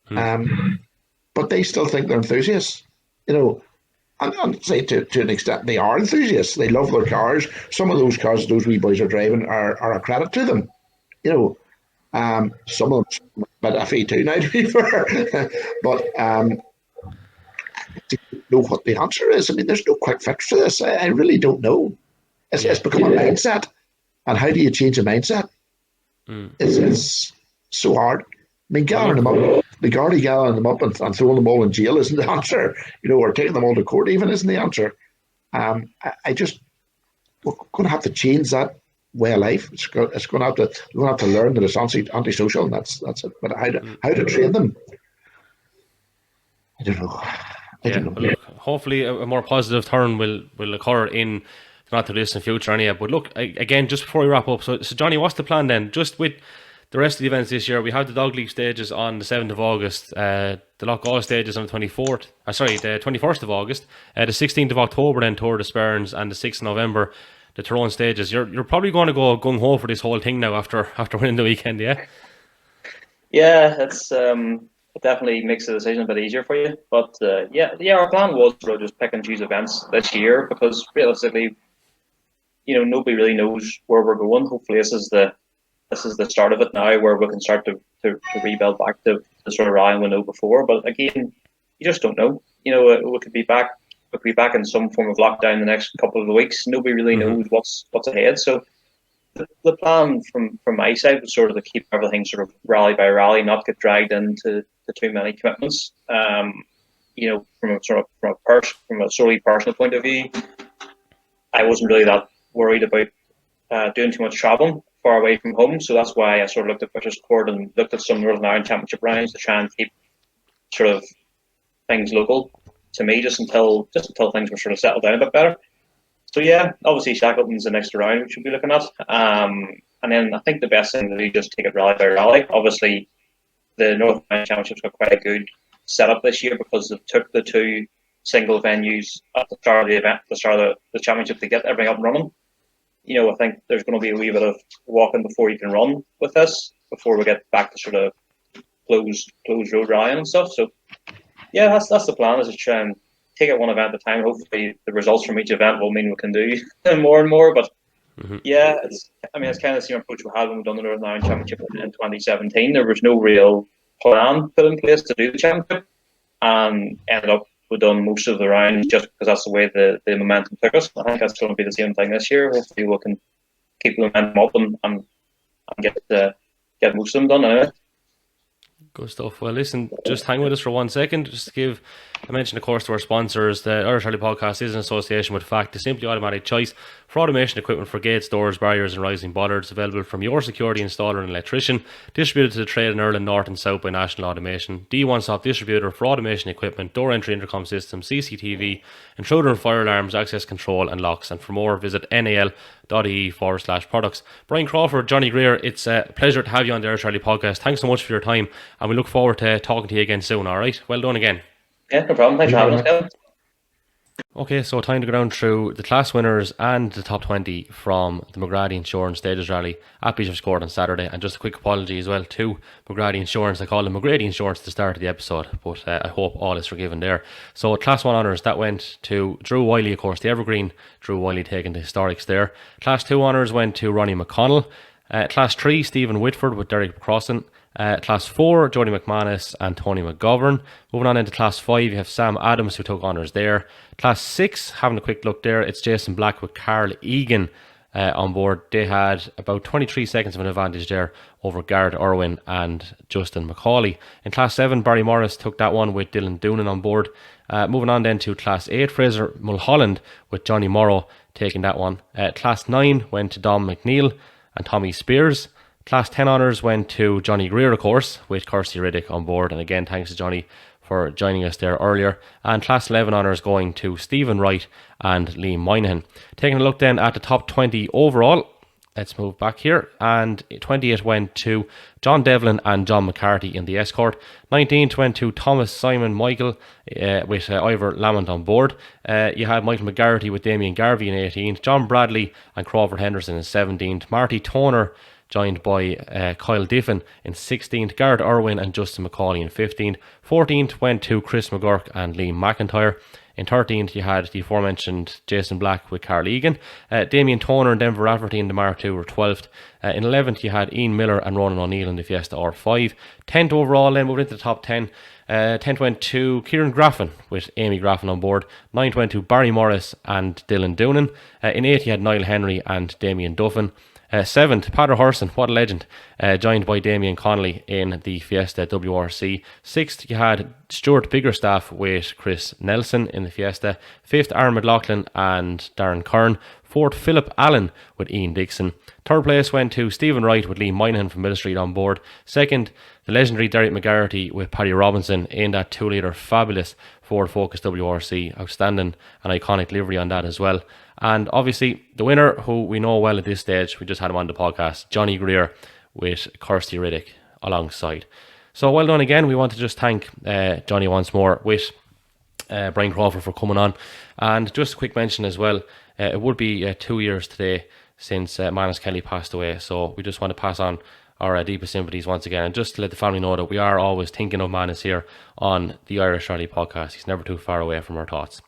But they still think they're enthusiasts, and say to an extent they are enthusiasts. They love their cars. Some of those cars those wee boys are driving are a credit to them. Some of them but a fee too now to be fair. But to know what the answer is, I mean, there's no quick fix to this. I really don't know. It's become a mindset, and how do you change a mindset? It's so hard. I mean, gathering them up, gathering them up and throwing them all in jail isn't the answer. Or taking them all to court even isn't the answer. We're going to have to change that way of life. We're going to have to learn that it's antisocial, and that's it. But how to train them? I don't know. I don't know. Well, look, hopefully a more positive turn will occur in the not too distant future anyway. But look, again, just before we wrap up, so Johnny, what's the plan then? Just with the rest of the events this year, we have the Dog League stages on the 7th of August, the Loch stages on the 24th, the 21st of August, the 16th of October then Tour de Sperns, and the 6th of November the Tyrone stages. You're probably going to go gung-ho for this whole thing now after winning the weekend, yeah? Yeah, it's it definitely makes the decision a bit easier for you. But our plan was to just pick and choose events this year because realistically, nobody really knows where we're going. Hopefully, this is the start of it now, where we can start to rebuild back to the sort of rally we know before. But again, you just don't know. We could be back. We could be back in some form of lockdown the next couple of weeks. Nobody really knows what's ahead. So the plan from my side was sort of to keep everything sort of rally by rally, not get dragged into too many commitments. from a solely personal point of view, I wasn't really that worried about doing too much travelling far away from home. So that's why I sort of looked at Bishop's Court and looked at some Northern Ireland Championship rounds to try and keep sort of things local to me, just until things were sort of settled down a bit better. So yeah, obviously Shackleton's the next round we should be looking at. And then I think the best thing to do is just take it rally by rally. Obviously, the Northern Ireland Championships got quite a good setup this year because they took the two single venues at the start of the event, the start of the championship, to get everything up and running. I think there's going to be a wee bit of walking before you can run with this, before we get back to sort of closed road rallying and stuff. So yeah, that's the plan, is to try and take it one event at a time. Hopefully the results from each event will mean we can do more and more. But yeah, it's kind of the same approach we had when we done the Northern Ireland Championship in 2017. There was no real plan put in place to do the championship, and ended up we've done most of the rounds just because that's the way the momentum took us. I think that's going to be the same thing this year. Hopefully we can keep the momentum up and get most of them done anyway. Good stuff. Well, listen, just hang with us for 1 second. Just to give a mention, of course, to our sponsors. The Irish Rally Podcast is in association with FACT, the simply automatic choice for automation equipment for gates, doors, barriers and rising bollards, available from your security installer and electrician, distributed to the trade in Ireland North and South by National Automation. The one-stop distributor for automation equipment, door entry intercom systems, CCTV, intruder and fire alarms, access control and locks. And for more, visit nal.ie/products. Brian Crawford, Jonny Greer, it's a pleasure to have you on the Irish Rally Podcast. Thanks so much for your time, and we look forward to talking to you again soon. All right, well done again. Yeah, no problem. Thanks for having us, Kevin. Okay, so time to go down through the class winners and the top 20 from the McGrady Insurance Stages Rally at Bishop's Court on Saturday. And just a quick apology as well to McGrady Insurance. I called them McGrady Insurance at the start of the episode, but I hope all is forgiven there. So Class 1 honours, that went to Drew Wiley, of course, the Evergreen. Drew Wiley taking the historics there. Class 2 honours went to Ronnie McConnell. Class 3, Stephen Whitford with Derek Crossan. Class 4, Jody McManus and Tony McGovern. Moving on into Class 5, you have Sam Adams, who took honours there. Class 6, having a quick look there, it's Jason Black with Carl Egan on board. They had about 23 seconds of an advantage there over Garrett Irwin and Justin McCauley. In Class 7, Barry Morris took that one with Dylan Doonan on board. Moving on then to Class 8, Fraser Mulholland with Johnny Morrow taking that one. Class 9 went to Dom McNeil and Tommy Spears. Class 10 honours went to Jonny Greer, of course, with Kirsty Riddick on board. And again, thanks to Johnny for joining us there earlier. And Class 11 honours going to Stephen Wright and Liam Moynihan. Taking a look then at the top 20 overall. Let's move back here. And 28 went to John Devlin and John McCarthy in the escort. 19th went to Thomas Simon Michael with Ivor Lamont on board. You had Michael McGarity with Damien Garvey in 18th. John Bradley and Crawford Henderson in 17th. Marty Toner joined by Kyle Diffin in 16th, Garrett Irwin and Justin McCauley in 15th. 14th went to Chris McGurk and Liam McIntyre. In 13th, you had the aforementioned Jason Black with Carl Egan. Damien Toner and Denver Rafferty in the Mark II were 12th. In 11th, you had Ian Miller and Ronan O'Neill in the Fiesta R5. 10th overall, then moved into the top 10. 10th went to Kieran Graffin with Amy Graffin on board. 9th went to Barry Morris and Dylan Doonan. In 8th, you had Niall Henry and Damien Duffin. 7th, Padraig Horson, what a legend, joined by Damien Connolly in the Fiesta WRC. 6th, you had Stuart Biggerstaff with Chris Nelson in the Fiesta. 5th, Aaron McLaughlin and Darren Kern. 4th, Philip Allen with Ian Dixon. 3rd place went to Stephen Wright with Lee Moynihan from Mill Street on board. 2nd, the legendary Derek McGarity with Paddy Robinson in that 2-litre fabulous Ford Focus WRC. Outstanding and iconic livery on that as well. And obviously, the winner, who we know well at this stage, we just had him on the podcast, Jonny Greer with Kirsty Riddick alongside. So well done again. We want to just thank Jonny once more with Brian Crawford for coming on. And just a quick mention as well, it would be 2 years today since Manus Kelly passed away. So we just want to pass on our deepest sympathies once again. And just to let the family know that we are always thinking of Manus here on the Irish Rally Podcast. He's never too far away from our thoughts.